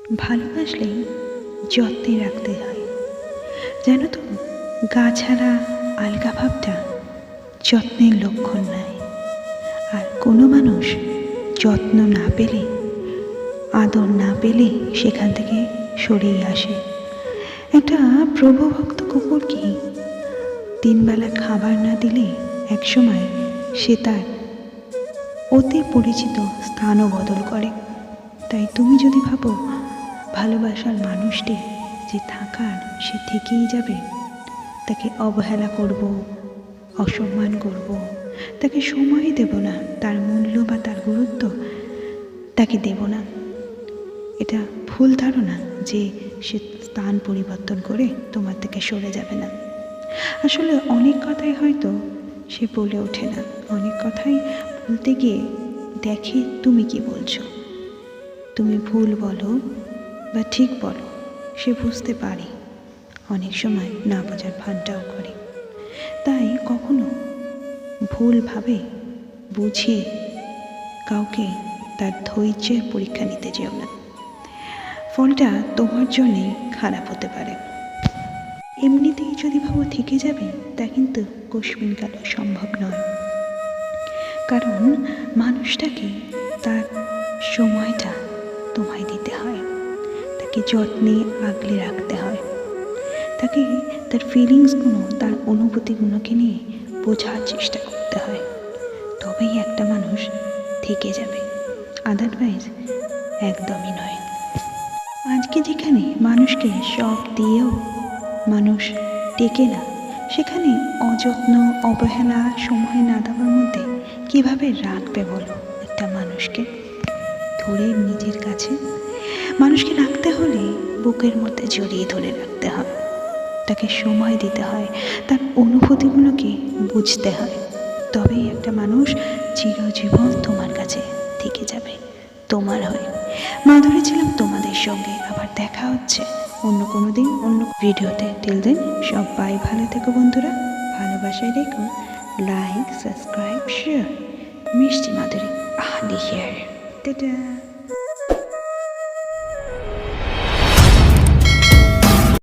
ভালোবাসলে যত্নে রাখতে হয়। জানো তো, গা ছাড়া আলগা ভাবটা যত্নের লক্ষণ নয়। আর কোনো মানুষ যত্ন না পেলে, আদর না পেলে সেখান থেকে সরেই আসে। একটা প্রভুভক্ত কুকুরকে তিনবেলা খাবার না দিলে একসময় সে তার অতি পরিচিত স্থানও বদল করে। তাই তুমি যদি ভাবো ভালোবাসার মানুষটি যে থাকার সে থেকেই যাবে, তাকে অবহেলা করব, অসম্মান করব, তাকে সময় দেব না, তার মূল্য বা তার গুরুত্ব তাকে দেব না, এটা ভুল ধারণা যে সে স্থান পরিবর্তন করে তোমার থেকে সরে যাবে না। আসলে অনেক কথাই হয়তো সে বলে ওঠে না, অনেক কথাই বলতে গিয়ে দেখে তুমি কি বলছো। তুমি ভুল বলো বা ঠিক বলো, সে বুঝতে পারে, অনেক সময় না বোঝার ভানটাও করে। তাই কখনো ভুলভাবে বুঝিয়ে কাউকে তার ধৈর্যের পরীক্ষা নিতে যেও না, ফলটা তোমার জন্যেই খারাপ হতে পারে। এমনিতেই যদি ভাবো থেকে যাবে, তা কিন্তু কস্মিনকালও সম্ভব নয়। কারণ মানুষটাকে তার সময়টা তোমায় দিতে হয়, তাকে যত্নে আগলে রাখতে হয়, তাকে তার ফিলিংসগুলো, তার অনুভূতিগুলোকে নিয়ে বোঝার চেষ্টা করতে হয়। তবেই একটা মানুষ থেকে যাবে, আদারওয়াইজ একদমই নয়। আজকে যেখানে মানুষকে সব দিয়েও মানুষ টেকে না, সেখানে অযত্ন, অবহেলা, সময় না দেওয়ার মধ্যে কিভাবে রাখবে বলো একটা মানুষকে ধরে নিজের কাছে? মানুষকে রাখতে হলে বুকের মধ্যে জড়িয়ে ধরে রাখতে হয়, তাকে সময় দিতে হয়, তার অনুভূতিগুলোকে বুঝতে হয়। তবেই একটা মানুষ চিরজীবন তোমার কাছে থেকে যাবে, তোমার হয়ে। মাধুরী ছিলাম তোমাদের সঙ্গে, আবার দেখা হচ্ছে অন্য কোনো দিন অন্য ভিডিওতে। টিল দেন সবাই ভালো থেকো বন্ধুরা, ভালোবাসায় রেখো, লাইক, সাবস্ক্রাইব, শেয়ার। মিষ্টি মাধুরী, লিখিয়ার। টাটা।